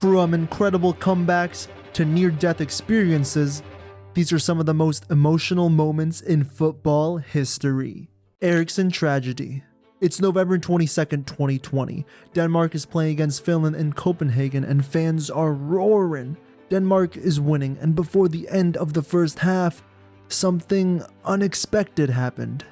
From incredible comebacks to near-death experiences, these are some of the most emotional moments in football history. Erickson Tragedy. It's November 22nd, 2020. Denmark is playing against Finland in Copenhagen and fans are roaring. Denmark is winning, and before the end of the first half, something unexpected happened.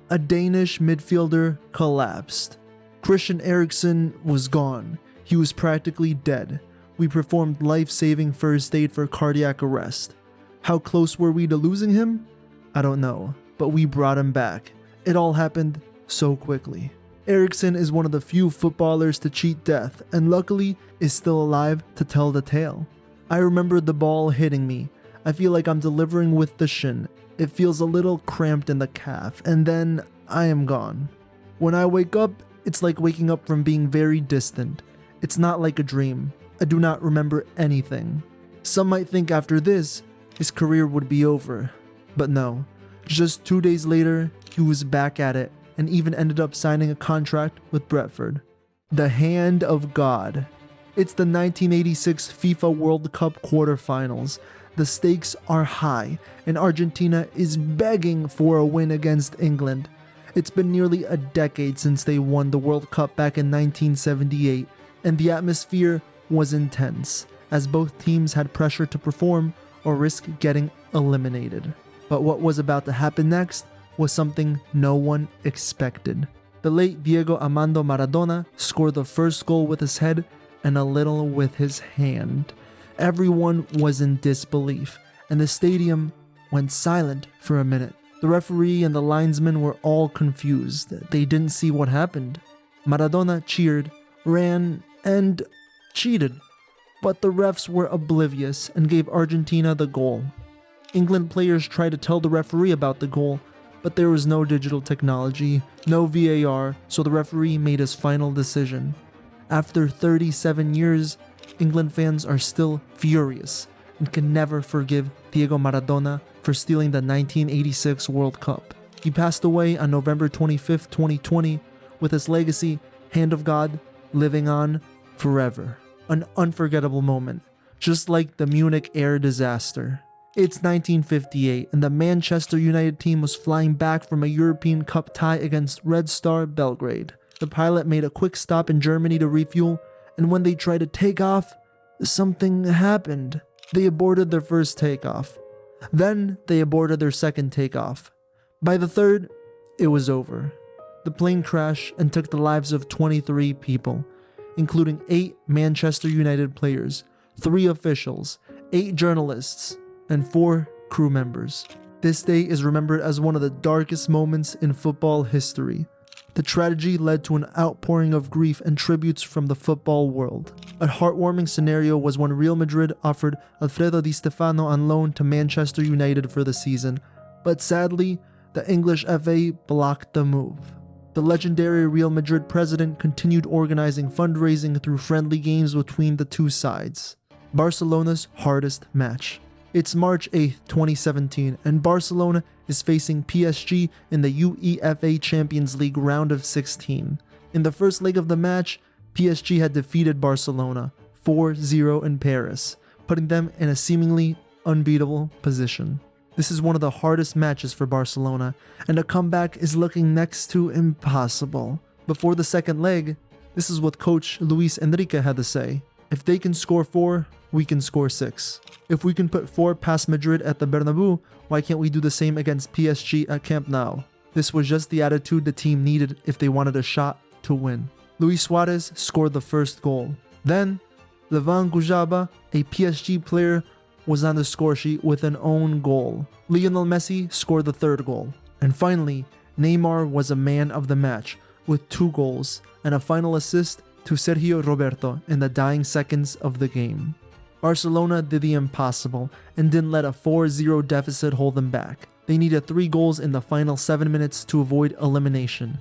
A Danish midfielder collapsed. Christian Erickson was gone. He was practically dead. We performed life-saving first aid for cardiac arrest. How close were we to losing him? I don't know, but we brought him back. It all happened so quickly. Erickson is one of the few footballers to cheat death, and luckily is still alive to tell the tale. I remember the ball hitting me. I feel like I'm delivering with the shin. It feels a little cramped in the calf, and then I am gone. When I wake up, it's like waking up from being very distant. It's not like a dream. I do not remember anything. Some might think after this, his career would be over. But no. Just 2 days later, he was back at it and even ended up signing a contract with Brentford. The hand of God. It's the 1986 FIFA World Cup quarterfinals. The stakes are high, and Argentina is begging for a win against England. It's been nearly a decade since they won the World Cup back in 1978, and the atmosphere was intense, as both teams had pressure to perform or risk getting eliminated. But what was about to happen next was something no one expected. The late Diego Armando Maradona scored the first goal with his head and a little with his hand. Everyone was in disbelief, and the stadium went silent for a minute. The referee and the linesmen were all confused. They didn't see what happened. Maradona cheered, ran, and cheated. But the refs were oblivious and gave Argentina the goal. England players tried to tell the referee about the goal, but there was no digital technology, no VAR, so the referee made his final decision. After 37 years, England fans are still furious and can never forgive Diego Maradona for stealing the 1986 World Cup. He passed away on November 25, 2020, with his legacy, Hand of God, living on forever. An unforgettable moment, just like the Munich air disaster. It's 1958, and the Manchester United team was flying back from a European Cup tie against Red Star Belgrade. The pilot made a quick stop in Germany to refuel, and when they tried to take off, something happened. They aborted their first takeoff. Then they aborted their second takeoff. By the third, it was over. The plane crashed and took the lives of 23 people, including 8 Manchester United players, 3 officials, 8 journalists, and 4 crew members. This day is remembered as one of the darkest moments in football history. The tragedy led to an outpouring of grief and tributes from the football world. A heartwarming scenario was when Real Madrid offered Alfredo Di Stefano on loan to Manchester United for the season, but sadly, the English FA blocked the move. The legendary Real Madrid president continued organizing fundraising through friendly games between the two sides. Barcelona's hardest match. It's March 8, 2017, and Barcelona is facing PSG in the UEFA Champions League round of 16. In the first leg of the match, PSG had defeated Barcelona 4-0 in Paris, putting them in a seemingly unbeatable position. This is one of the hardest matches for Barcelona, and a comeback is looking next to impossible. Before the second leg, this is what coach Luis Enrique had to say. If they can score 4, we can score 6. If we can put 4 past Madrid at the Bernabeu, why can't we do the same against PSG at Camp Nou? This was just the attitude the team needed if they wanted a shot to win. Luis Suarez scored the first goal. Then, Levan Gujaba, a PSG player, was on the score sheet with an own goal. Lionel Messi scored the third goal. And finally, Neymar was a man of the match with 2 goals and a final assist to Sergio Roberto in the dying seconds of the game. Barcelona did the impossible and didn't let a 4-0 deficit hold them back. They needed 3 goals in the final 7 minutes to avoid elimination.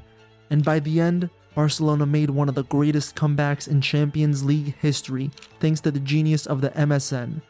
And by the end, Barcelona made one of the greatest comebacks in Champions League history thanks to the genius of the MSN.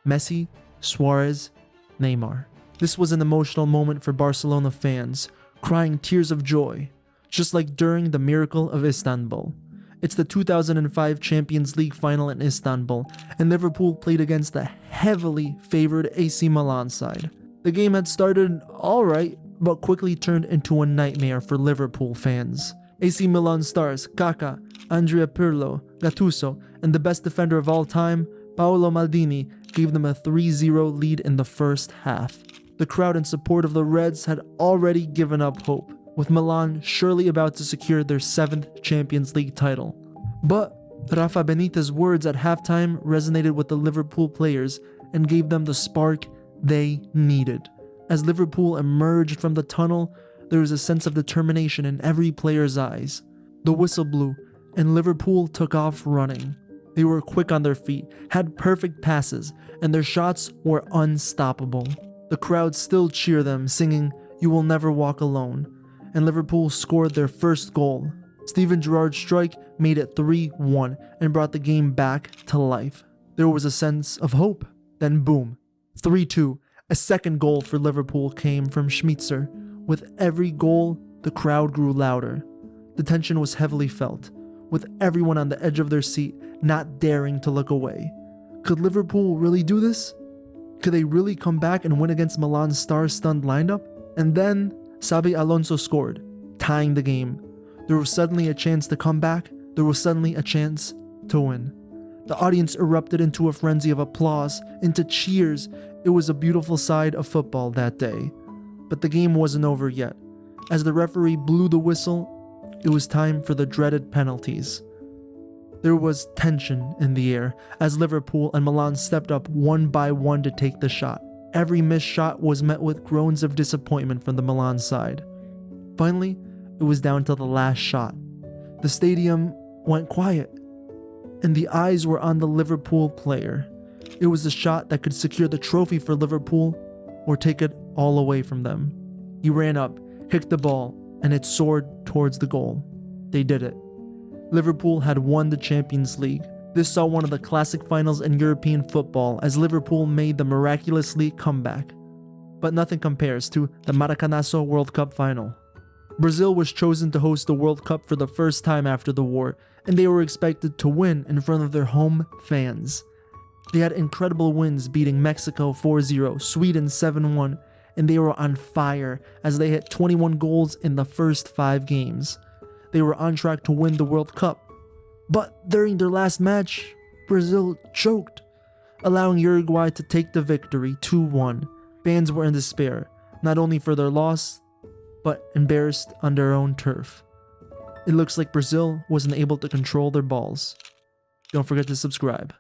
Messi, Suarez, Neymar. This was an emotional moment for Barcelona fans, crying tears of joy, just like during the Miracle of Istanbul. It's the 2005 Champions League final in Istanbul, and Liverpool played against the heavily favored AC Milan side. The game had started alright, but quickly turned into a nightmare for Liverpool fans. AC Milan stars Kaká, Andrea Pirlo, Gattuso, and the best defender of all time, Paolo Maldini, gave them a 3-0 lead in the first half. The crowd in support of the Reds had already given up hope, with Milan surely about to secure their 7th Champions League title. But Rafa Benitez's words at halftime resonated with the Liverpool players and gave them the spark they needed. As Liverpool emerged from the tunnel, there was a sense of determination in every player's eyes. The whistle blew, and Liverpool took off running. They were quick on their feet, had perfect passes, and their shots were unstoppable. The crowd still cheered them, singing, "You will never walk alone," and Liverpool scored their first goal. Steven Gerrard's strike made it 3-1 and brought the game back to life. There was a sense of hope. Then boom, 3-2. A second goal for Liverpool came from Schmitzer. With every goal, the crowd grew louder. The tension was heavily felt, with everyone on the edge of their seat, not daring to look away. Could Liverpool really do this? Could they really come back and win against Milan's star-stunned lineup? And then, Xabi Alonso scored, tying the game. There was suddenly a chance to come back. There was suddenly a chance to win. The audience erupted into a frenzy of applause, into cheers. It was a beautiful side of football that day. But the game wasn't over yet. As the referee blew the whistle, it was time for the dreaded penalties. There was tension in the air as Liverpool and Milan stepped up one by one to take the shot. Every missed shot was met with groans of disappointment from the Milan side. Finally, it was down to the last shot. The stadium went quiet, and the eyes were on the Liverpool player. It was the shot that could secure the trophy for Liverpool or take it all away from them. He ran up, kicked the ball, and it soared towards the goal. They did it. Liverpool had won the Champions League. This saw one of the classic finals in European football as Liverpool made the miraculously comeback. But nothing compares to the Maracanazo World Cup final. Brazil was chosen to host the World Cup for the first time after the war, and they were expected to win in front of their home fans. They had incredible wins, beating Mexico 4-0, Sweden 7-1, and they were on fire as they hit 21 goals in the first 5 games. They were on track to win the World Cup. But during their last match, Brazil choked, allowing Uruguay to take the victory 2-1. Fans were in despair, not only for their loss, but embarrassed on their own turf. It looks like Brazil wasn't able to control their balls. Don't forget to subscribe.